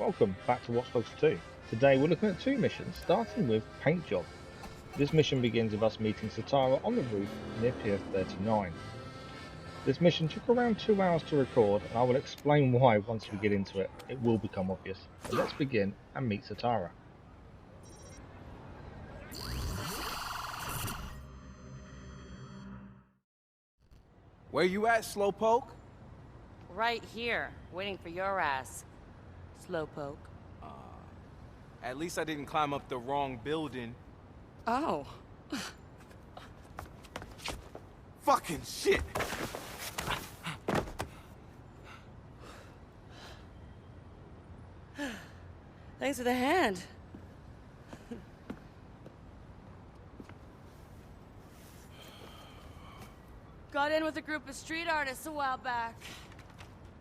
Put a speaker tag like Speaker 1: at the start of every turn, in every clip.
Speaker 1: welcome back to Watch Dogs 2. Today we're looking at two missions, starting with Paint Job. This mission begins with us meeting Sitara on the roof near Pier 39. This mission took around 2 hours to record, and I will explain why once we get into it. It will become obvious. But let's begin and meet Sitara.
Speaker 2: Where you at, Slowpoke?
Speaker 3: Right here, waiting for your ass, Slowpoke.
Speaker 2: At least I didn't climb up the wrong building.
Speaker 3: Oh.
Speaker 2: Fucking shit!
Speaker 3: Thanks for the hand. Got in with a group of street artists a while back.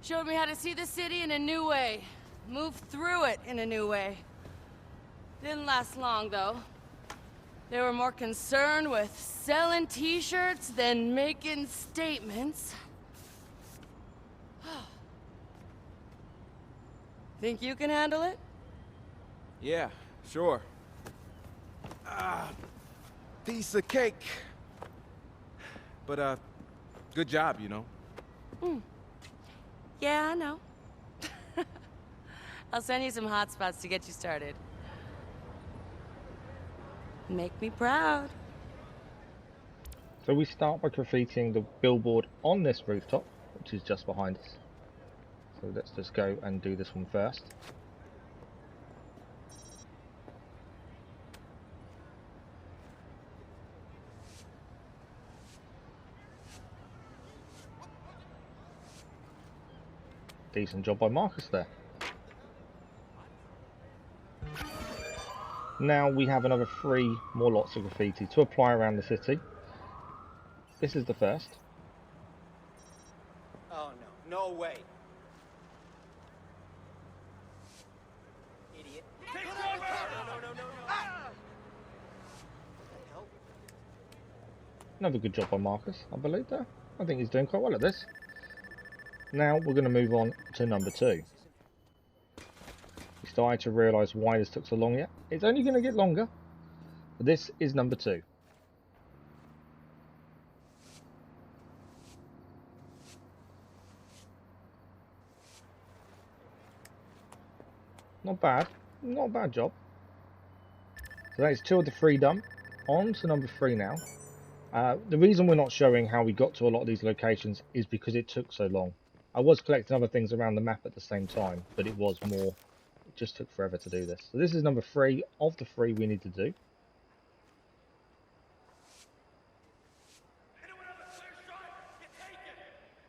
Speaker 3: Showed me how to see the city in a new way. Move through it in a new way. Didn't last long, though. They were more concerned with selling t-shirts than making statements. Think you can handle it?
Speaker 2: Yeah, sure. Piece of cake. But, good job, you know.
Speaker 3: Yeah, I know. I'll send you some hot spots to get you started. Make me proud.
Speaker 1: So we start by graffitiing the billboard on this rooftop, which is just behind us. So let's just go and do this one first. Decent job by Marcus there. Now we have another 3 more lots of graffiti to apply around the city. This is the first.
Speaker 4: Oh no, no way. Idiot. No.
Speaker 1: Another good job by Marcus, I believe there. I think he's doing quite well at this. Now we're going to move on to number 2. We started to realise why this took so long yet. It's only going to get longer, but this is number 2. Not bad, not a bad job. So that is 2 of the 3 done. On to number 3 now. The reason we're not showing how we got to a lot of these locations is because it took so long. I was collecting other things around the map at the same time, but it was more, it just took forever to do this. So this is number 3 of the 3 we need to do.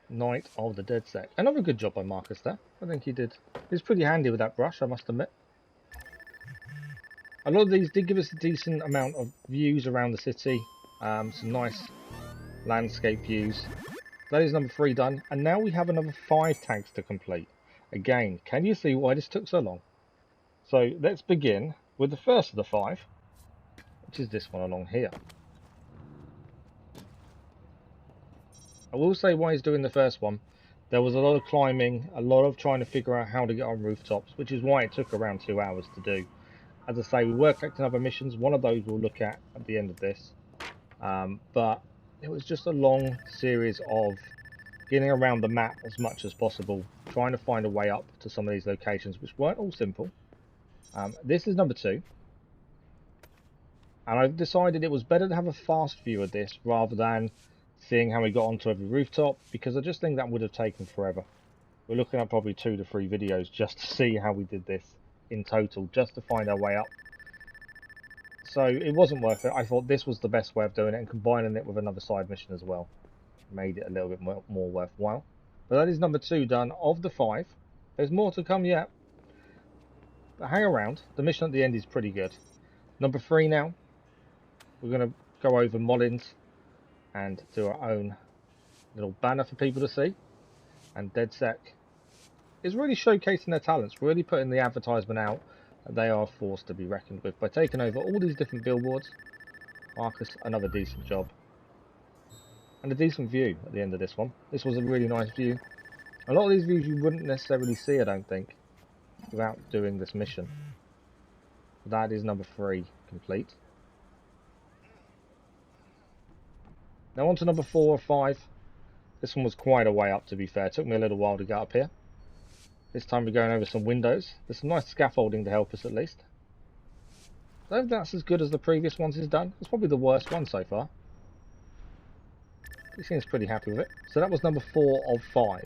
Speaker 1: Night of the DedSec. Another good job by Marcus there. I think he was pretty handy with that brush, I must admit. A lot of these did give us a decent amount of views around the city. Some nice landscape views. That is number 3 done, and now we have another 5 tags to complete. Again, can you see why this took so long? So let's begin with the first of the 5, which is this one along here. I will say why he's doing the first one. There was a lot of climbing, a lot of trying to figure out how to get on rooftops, which is why it took around 2 hours to do. As I say, we were collecting other missions. One of those we'll look at the end of this. But it was just a long series of getting around the map as much as possible, trying to find a way up to some of these locations, which weren't all simple. This is number 2. And I've decided it was better to have a fast view of this rather than seeing how we got onto every rooftop, because I just think that would have taken forever. We're looking at probably 2 to 3 videos just to see how we did this in total, just to find our way up. So it wasn't worth it. I thought this was the best way of doing it, and combining it with another side mission as well made it a little bit more worthwhile. But that is number 2 done of the 5. There's more to come yet, but hang around. The mission at the end is pretty good. Number 3 now. We're going to go over Mollins and do our own little banner for people to see. And DedSec is really showcasing their talents, really putting the advertisement out. They are a force to be reckoned with by taking over all these different billboards. Marcus, another decent job. And a decent view at the end of this one. This was a really nice view. A lot of these views you wouldn't necessarily see, I don't think. without doing this mission. That is number 3 complete. Now on to number 4 or 5. This one was quite a way up, to be fair. It took me a little while to get up here. This time we're going over some windows. There's some nice scaffolding to help us at least. I don't think that's as good as the previous ones he's done. It's probably the worst one so far. He seems pretty happy with it. So that was number 4 of 5.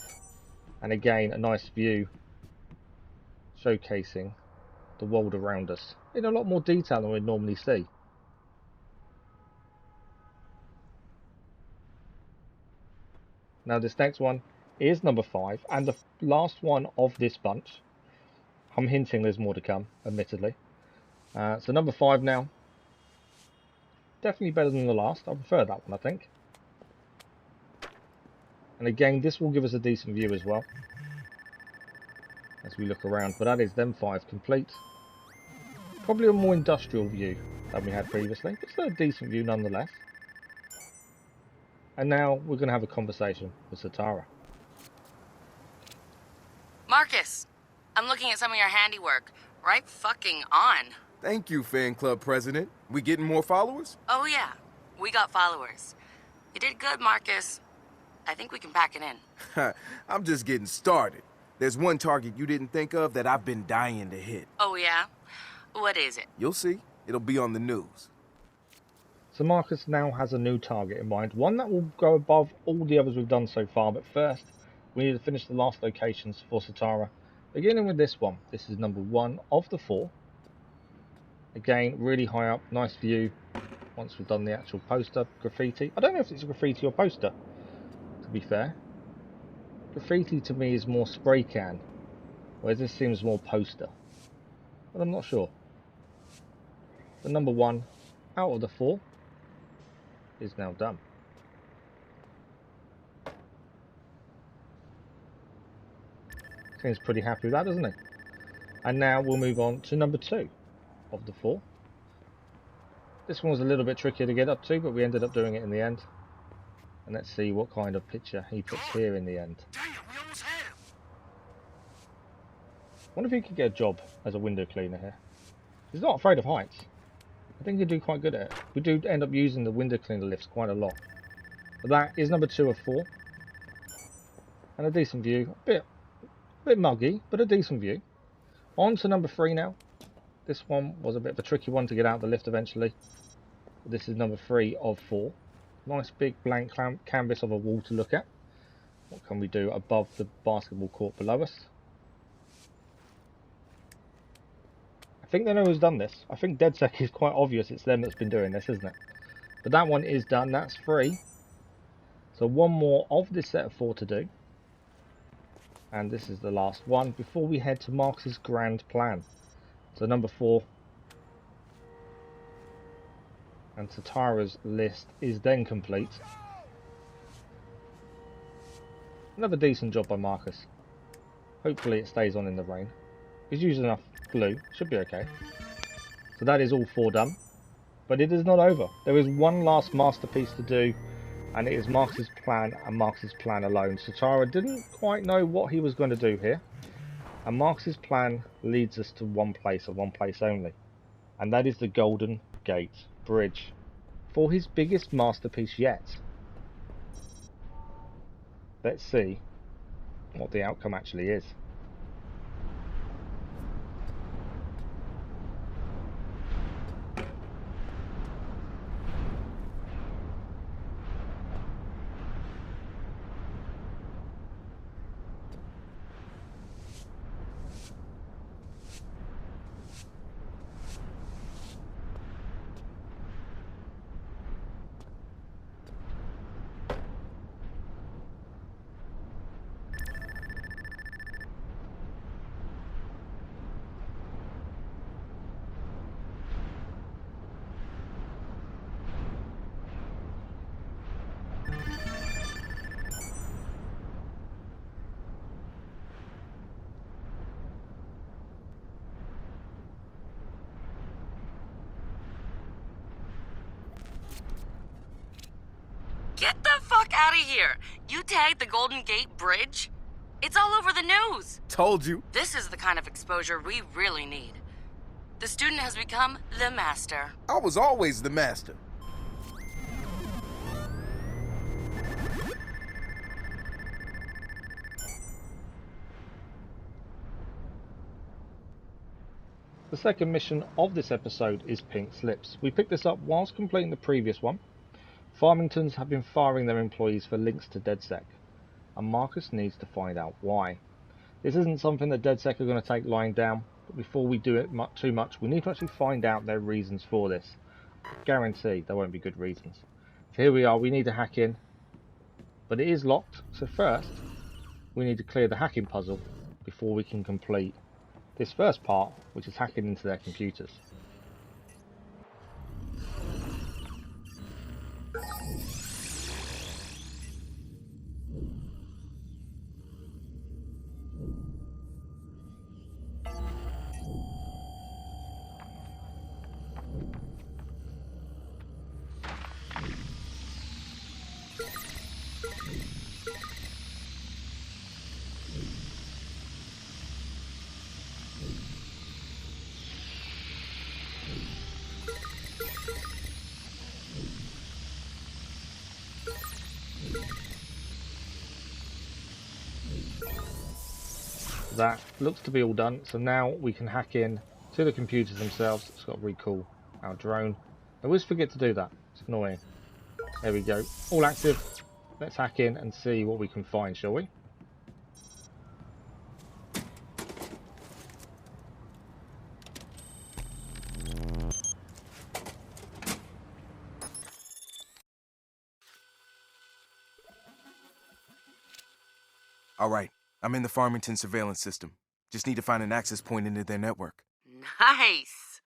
Speaker 1: And again, a nice view showcasing the world around us in a lot more detail than we'd normally see. Now this next one is number 5 and the last one of this bunch. I'm hinting there's more to come, admittedly. So number 5 now. Definitely better than the last. I prefer that one, I think. And again, this will give us a decent view as well as we look around. But that is them 5 complete. Probably a more industrial view than we had previously, but still a decent view nonetheless. And now we're going to have a conversation with Sitara.
Speaker 3: Marcus, I'm looking at some of your handiwork. Right fucking on.
Speaker 2: Thank you, fan club president. We getting more followers?
Speaker 3: Oh yeah, we got followers. You did good, Marcus. I think we can pack it in.
Speaker 2: I'm just getting started. There's one target you didn't think of that I've been dying to hit.
Speaker 3: Oh yeah? What is it?
Speaker 2: You'll see. It'll be on the news.
Speaker 1: So Marcus now has a new target in mind, one that will go above all the others we've done so far, but first we need to finish the last locations for Sitara, beginning with this one. This is number 1 of the 4. Again, really high up, nice view once we've done the actual poster graffiti. I don't know if it's a graffiti or poster, to be fair. Graffiti to me is more spray can, whereas this seems more poster, but I'm not sure. The number 1 out of the 4 is now done. Seems pretty happy with that, doesn't he? And now we'll move on to number 2 of the 4. This one was a little bit trickier to get up to, but we ended up doing it in the end. And let's see what kind of picture he puts here in the end.
Speaker 4: Damn, we almost had him.
Speaker 1: I wonder if he could get a job as a window cleaner here. He's not afraid of heights. I think he'd do quite good at it. We do end up using the window cleaner lifts quite a lot. But that is number 2 of 4. And a decent view. A bit muggy, but a decent view. On to number 3 now. This one was a bit of a tricky one to get out of the lift eventually. This is number 3 of 4. Nice big blank canvas of a wall to look at. What can we do above the basketball court below us? I think they know who's done this. I think DedSec is quite obvious it's them that's been doing this, isn't it? But that one is done. That's 3. So one more of this set of 4 to do. And this is the last one before we head to Marcus's grand plan. So number 4. And Sitara's list is then complete. Another decent job by Marcus. Hopefully it stays on in the rain. He's using enough glue. Should be okay. So that is all 4 done. But it is not over. There is one last masterpiece to do. And it is Marcus's plan and Marcus's plan alone. Sitara didn't quite know what he was going to do here. And Marcus's plan leads us to one place and one place only. And that is the Golden Gate Bridge. For his biggest masterpiece yet. Let's see what the outcome actually is.
Speaker 3: Get the fuck out of here! You tagged the Golden Gate Bridge? It's all over the news.
Speaker 2: Told you.
Speaker 3: This is the kind of exposure we really need. The student has become the master.
Speaker 2: I was always the master.
Speaker 1: The second mission of this episode is Pink Slips. We picked this up whilst completing the previous one. Farmingtons have been firing their employees for links to DedSec, and Marcus needs to find out why. This isn't something that DedSec are going to take lying down, but before we do it too much, we need to actually find out their reasons for this. I guarantee there won't be good reasons. So here we are, we need to hack in, but it is locked, so first we need to clear the hacking puzzle before we can complete this first part, which is hacking into their computers. That looks to be all done, so now we can hack in to the computers themselves. It's got to recall our drone. I always forget to do that, it's annoying. There we go, all active. Let's hack in and see what we can find, shall we?
Speaker 2: All right, I'm in the Farmington surveillance system. Just need to find an access point into their network.
Speaker 3: Nice.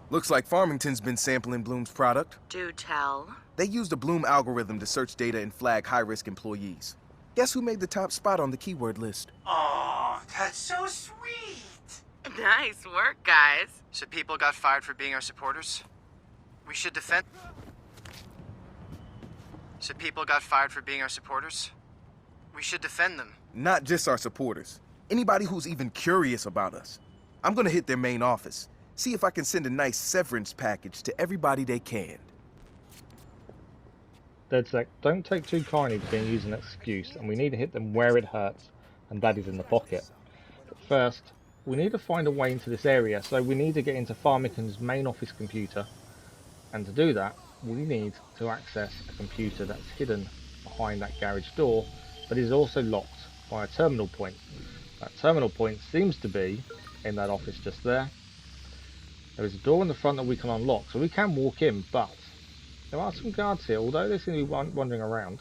Speaker 2: Looks like Farmington's been sampling Bloom's product.
Speaker 3: Do tell.
Speaker 2: They used a Bloom algorithm to search data and flag high-risk employees. Guess who made the top spot on the keyword list?
Speaker 4: Oh, that's so sweet.
Speaker 3: Nice work, guys.
Speaker 5: So people got fired for being our supporters? We should defend... So people got fired for being our supporters? We should defend them.
Speaker 2: Not just our supporters. Anybody who's even curious about us. I'm gonna hit their main office. See if I can send a nice severance package to everybody they can.
Speaker 1: DedSec, don't take too kindly to being used as an excuse, and we need to hit them where it hurts, and that is in the pocket. But first, we need to find a way into this area, so we need to get into Farmington's main office computer, and to do that, we need to access a computer that's hidden behind that garage door, but is also locked by a terminal point. That terminal point seems to be in that office just there. There is a door in the front that we can unlock, so we can walk in, but there are some guards here. Although they seem to be wandering around,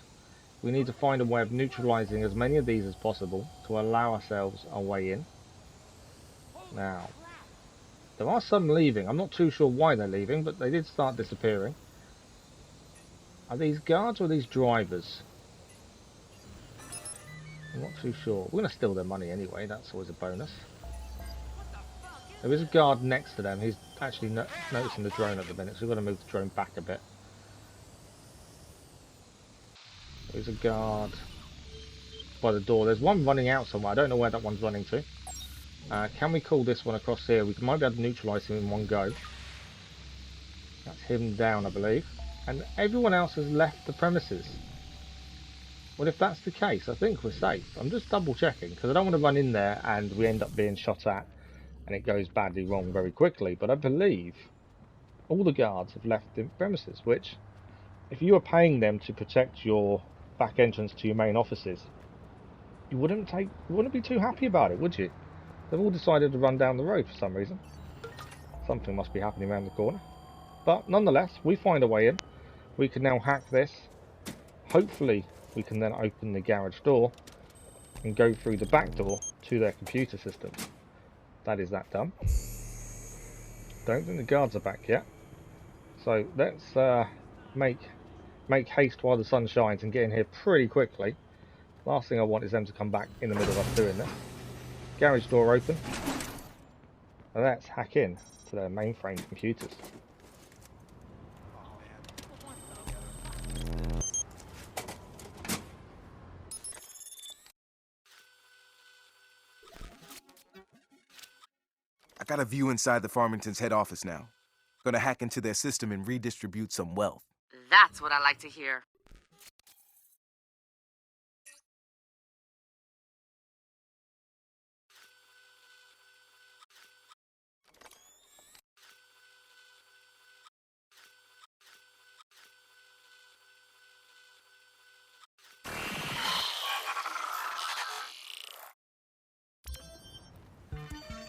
Speaker 1: we need to find a way of neutralizing as many of these as possible to allow ourselves a way in. Now, there are some leaving. I'm not too sure why they're leaving, but they did start disappearing. Are these guards or are these drivers? I'm not too sure. We're going to steal their money anyway, that's always a bonus. There is a guard next to them. He's actually noticing the drone at the minute, so we've got to move the drone back a bit. There's a guard by the door. There's one running out somewhere. I don't know where that one's running to. Can we call this one across here? We might be able to neutralise him in one go. That's him down, I believe. And everyone else has left the premises. Well, if that's the case, I think we're safe. I'm just double checking, because I don't want to run in there and we end up being shot at and it goes badly wrong very quickly. But I believe all the guards have left the premises, which, if you were paying them to protect your back entrance to your main offices, you wouldn't be too happy about it, would you? They've all decided to run down the road for some reason. Something must be happening around the corner. But nonetheless, we find a way in. We can now hack this. Hopefully, we can then open the garage door and go through the back door to their computer system. That is that done. Don't think the guards are back yet. So let's make haste while the sun shines and get in here pretty quickly. Last thing I want is them to come back in the middle of us doing this. Garage door open. And let's hack in to their mainframe computers.
Speaker 2: I got a view inside the Farmington's head office now. Gonna hack into their system and redistribute some wealth.
Speaker 3: That's what I like to hear.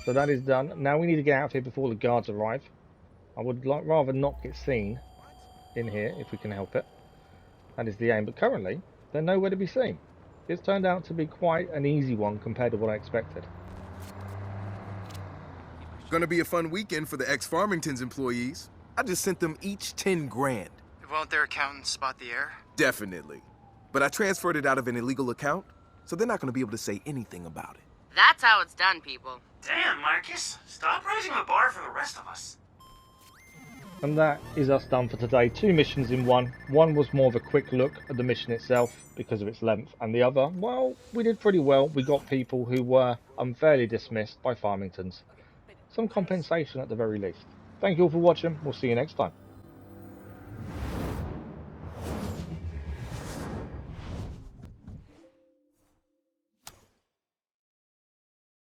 Speaker 1: So that is done. Now we need to get out of here before the guards arrive. I would rather not get seen in here if we can help it. That is the aim, but currently they're nowhere to be seen. It's turned out to be quite an easy one compared to what I expected.
Speaker 2: Gonna be a fun weekend for the ex-Farmington's employees. I just sent them each 10 grand.
Speaker 5: Won't their accountants spot the error?
Speaker 2: Definitely. But I transferred it out of an illegal account, so they're not gonna be able to say anything about it.
Speaker 3: That's how it's done, people.
Speaker 4: Damn, Marcus. Stop raising the bar for the rest of us.
Speaker 1: And that is us done for today. 2 missions in one. One was more of a quick look at the mission itself because of its length, and the other, well, we did pretty well. We got people who were unfairly dismissed by Farmingtons. Some compensation at the very least. Thank you all for watching. We'll see you next time.